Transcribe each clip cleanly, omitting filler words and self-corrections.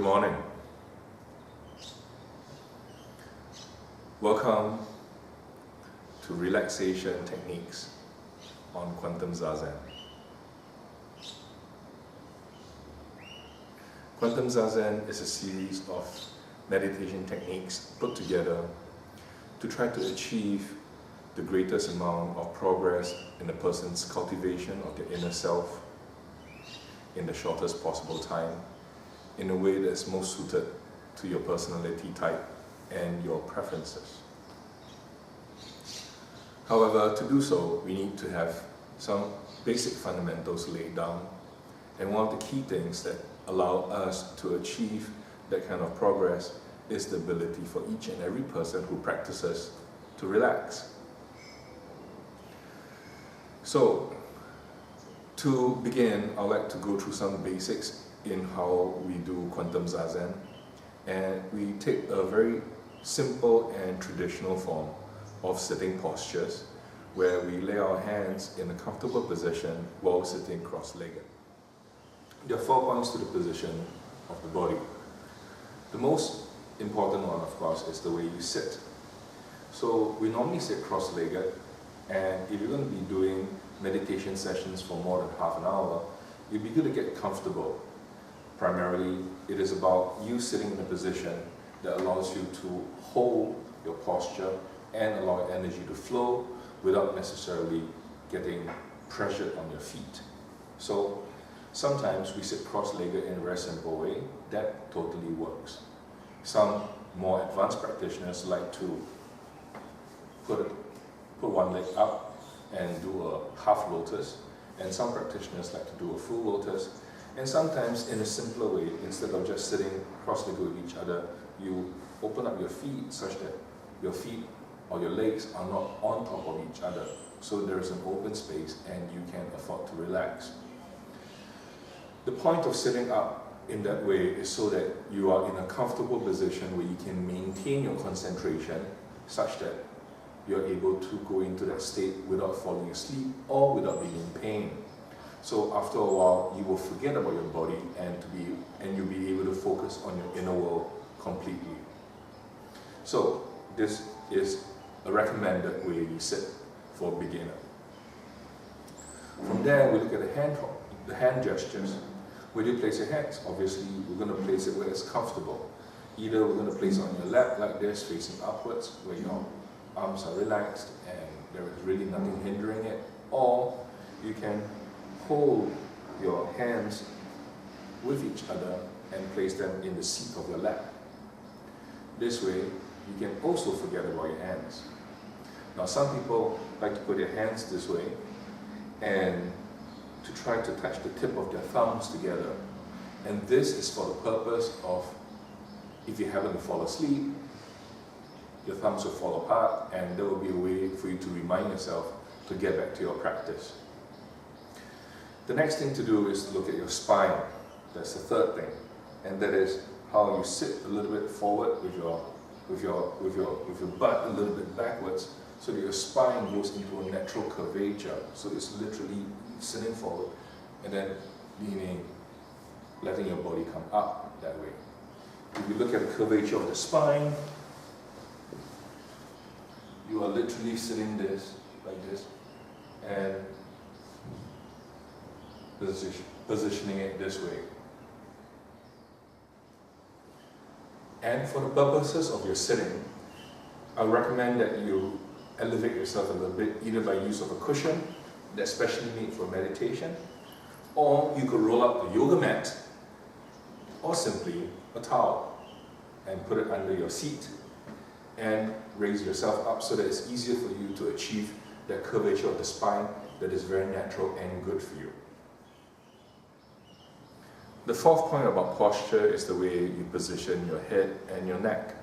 morning. Welcome to Relaxation Techniques on Quantum Zazen. Quantum Zazen is a series of meditation techniques put together to try to achieve the greatest amount of progress in a person's cultivation of their inner self in the shortest possible time, in a way that is most suited to your personality type and your preferences. However, to do so, we need to have some basic fundamentals laid down, and one of the key things that allow us to achieve that kind of progress is the ability for each and every person who practices to relax. So, to begin, I'd like to go through some basics in how we do Quantum Zazen, and we take a very simple and traditional form of sitting postures where we lay our hands in a comfortable position while sitting cross-legged. There are 4 points to the position of the body. The most important one, of course, is the way you sit. So we normally sit cross-legged, and if you're going to be doing meditation sessions for more than half an hour, it'd be good to get comfortable. Primarily, it is about you sitting in a position that allows you to hold your posture and allow energy to flow without necessarily getting pressured on your feet. So sometimes we sit cross-legged in a very simple way. That totally works. Some more advanced practitioners like to put one leg up and do a half lotus, and some practitioners like to do a full lotus. And sometimes in a simpler way, instead of just sitting cross-legged with each other, you open up your feet such that your feet or your legs are not on top of each other. So there is an open space and you can afford to relax. The point of sitting up in that way is so that you are in a comfortable position where you can maintain your concentration such that you're able to go into that state without falling asleep or without being in pain. So after a while, you will forget about your body and you'll be able to focus on your inner world completely. So this is a recommended way you sit for a beginner. From there, we look at the hand gestures. Where do you place your hands? Obviously, we're going to place it where it's comfortable. Either we're going to place it on your lap like this, facing upwards, where your arms are relaxed and there is really nothing hindering it, or you can hold your hands with each other and place them in the seat of your lap. This way, you can also forget about your hands. Now, some people like to put their hands this way and to try to touch the tip of their thumbs together. And this is for the purpose of, if you happen to fall asleep, your thumbs will fall apart, and there will be a way for you to remind yourself to get back to your practice. The next thing to do is to look at your spine. That's the third thing, and that is how you sit a little bit forward with your butt a little bit backwards, so that your spine goes into a natural curvature. So it's literally sitting forward and then leaning, letting your body come up that way. If you look at the curvature of the spine, you are literally sitting like this, and positioning it this way. And for the purposes of your sitting, I recommend that you elevate yourself a little bit, either by use of a cushion that's specially made for meditation, or you could roll up the yoga mat, or simply a towel, and put it under your seat and raise yourself up so that it's easier for you to achieve that curvature of the spine that is very natural and good for you. The fourth point about posture is the way you position your head and your neck.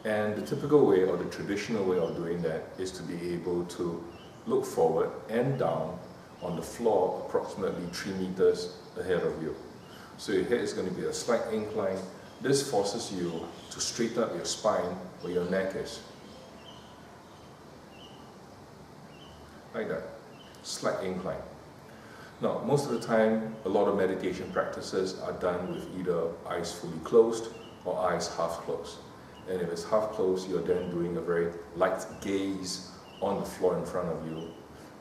And the typical way, or the traditional way of doing that, is to be able to look forward and down on the floor approximately 3 meters ahead of you. So your head is going to be a slight incline. This forces you to straighten up your spine where your neck is. Like that. Slight incline. Now, most of the time, a lot of meditation practices are done with either eyes fully closed or eyes half closed. And if it's half closed, you're then doing a very light gaze on the floor in front of you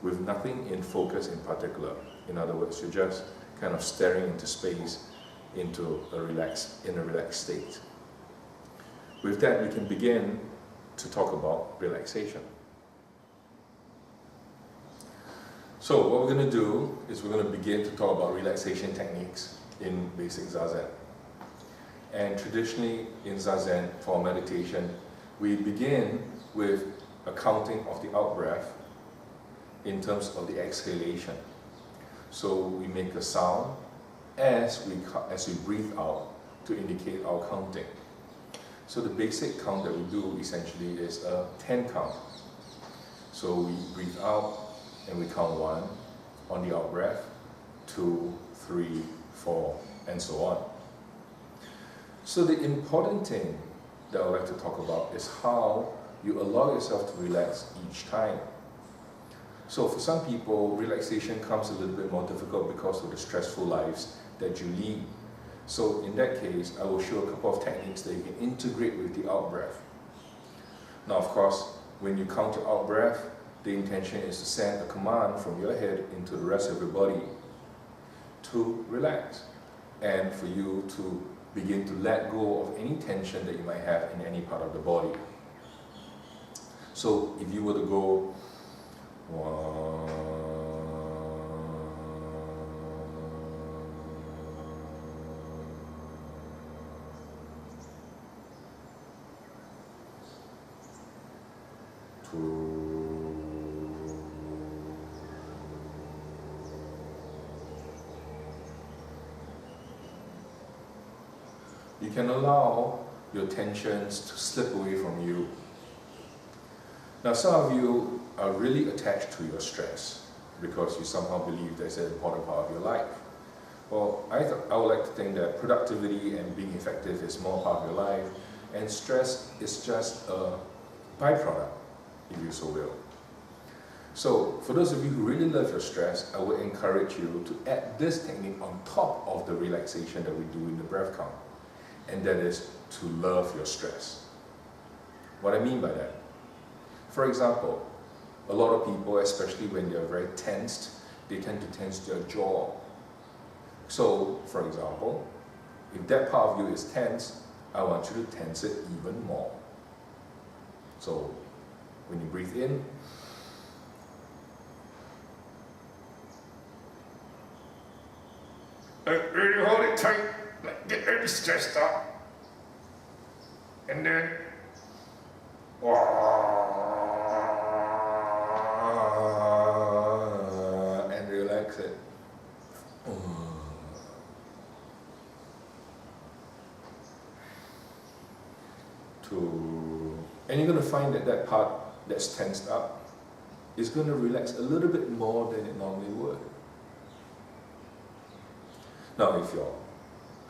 with nothing in focus in particular. In other words, you're just kind of staring into space into a relaxed state. With that, we can begin to talk about relaxation. So what we're going to do is we're going to begin to talk about relaxation techniques in basic Zazen. And traditionally in Zazen, for meditation, we begin with a counting of the out-breath in terms of the exhalation. So we make a sound as we breathe out to indicate our counting. So the basic count that we do essentially is a 10 count. So we breathe out and we count 1 on the out breath, 2, 3, 4, and so on. So the important thing that I would like to talk about is how you allow yourself to relax each time. So for some people, relaxation comes a little bit more difficult because of the stressful lives that you lead. So in that case, I will show a couple of techniques that you can integrate with the out breath. Now of course, when you count your out breath, the intention is to send a command from your head into the rest of your body to relax and for you to begin to let go of any tension that you might have in any part of the body. So if you were to go 1, 2, 3’. You can allow your tensions to slip away from you. Now some of you are really attached to your stress because you somehow believe that's an important part of your life. Well, I would like to think that productivity and being effective is more part of your life, and stress is just a byproduct, if you so will. So for those of you who really love your stress, I would encourage you to add this technique on top of the relaxation that we do in the breath count, and that is to love your stress. What I mean by that? For example, a lot of people, especially when they're very tensed, they tend to tense their jaw. So, for example, if that part of you is tense, I want you to tense it even more. So, when you breathe in, really hold it tight, like get really stressed out, and then and relax it. And you're going to find that that part that's tensed up is going to relax a little bit more than it normally would. Now if your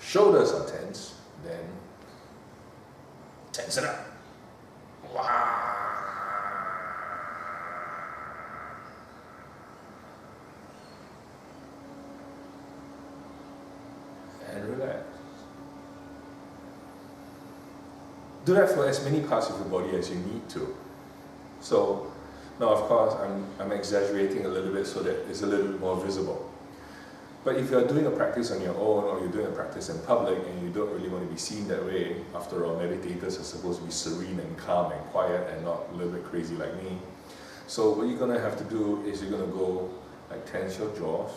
shoulders are tense, then tense it up. And relax. Do that for as many parts of your body as you need to. So now of course I'm exaggerating a little bit so that it's a little bit more visible. But if you're doing a practice on your own, or you're doing a practice in public and you don't really want to be seen that way, after all, meditators are supposed to be serene and calm and quiet and not a little bit crazy like me. So what you're going to have to do is you're going to go like tense your jaws.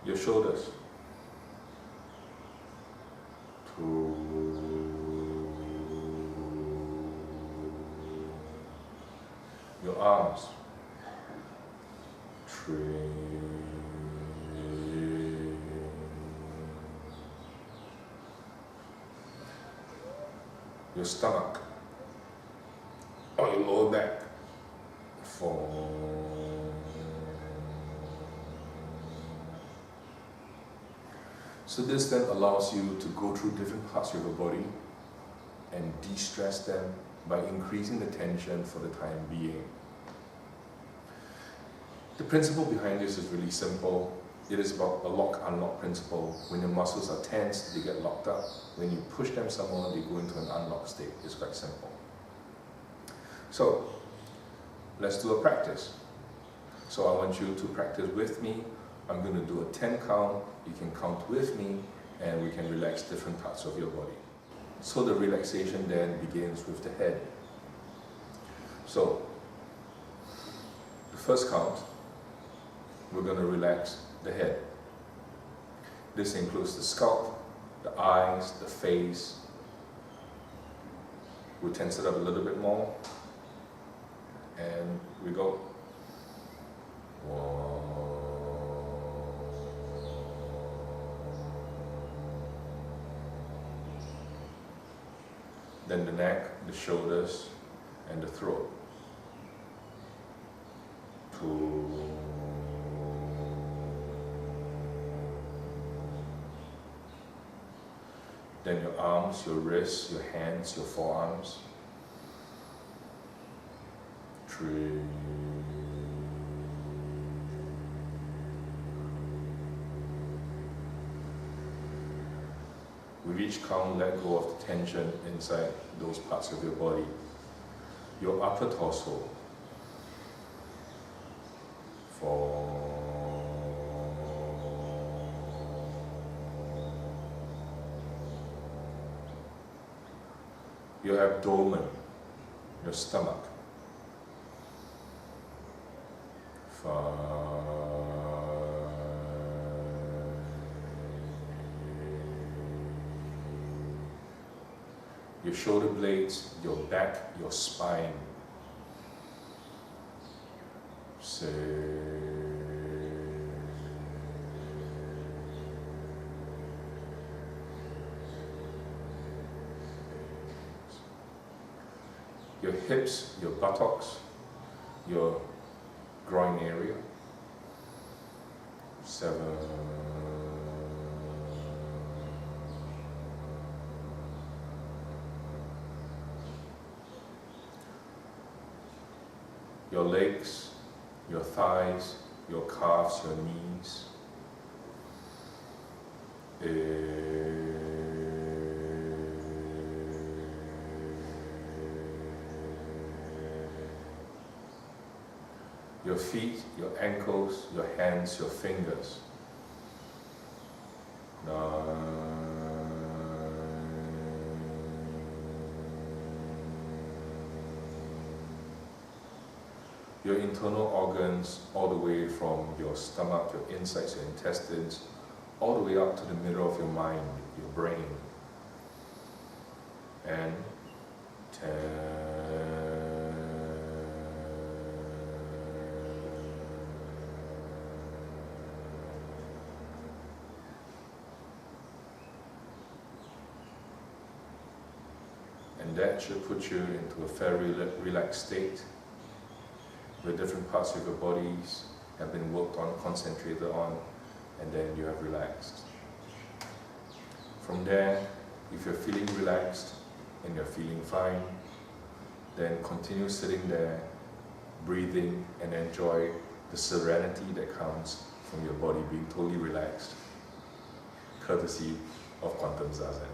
Your shoulders. 2. Your arms. 3. Your stomach. Or your lower back. 4. So this then allows you to go through different parts of your body and de-stress them by increasing the tension for the time being. The principle behind this is really simple. It is about a lock-unlock principle. When your muscles are tense, they get locked up. When you push them somewhere, they go into an unlocked state. It's quite simple. So, let's do a practice. So I want you to practice with me. I'm going to do a 10 count. You can count with me, and we can relax different parts of your body. So the relaxation then begins with the head. So, the first count, we're going to relax the head. This includes the scalp, the eyes, the face. We'll tense it up a little bit more. And we go. 1. Then the neck, the shoulders, and the throat. 2. Then your arms, your wrists, your hands, your forearms. 3. With each count, let go of the tension inside those parts of your body. Your upper torso. 4. Your abdomen, your stomach. 5. Your shoulder blades, your back, your spine. 6. Your hips, your buttocks, your groin area. 7. Your legs, your thighs, your calves, your knees. 8. Your feet, your ankles, your hands, your fingers. 9. Your internal organs, all the way from your stomach, your insides, your intestines, all the way up to the middle of your mind, your brain. And 10. And that should put you into a fairly relaxed state, where different parts of your bodies have been worked on, concentrated on, and then you have relaxed. From there, if you're feeling relaxed and you're feeling fine, then continue sitting there, breathing, and enjoy the serenity that comes from your body being totally relaxed, courtesy of Quantum Zazen.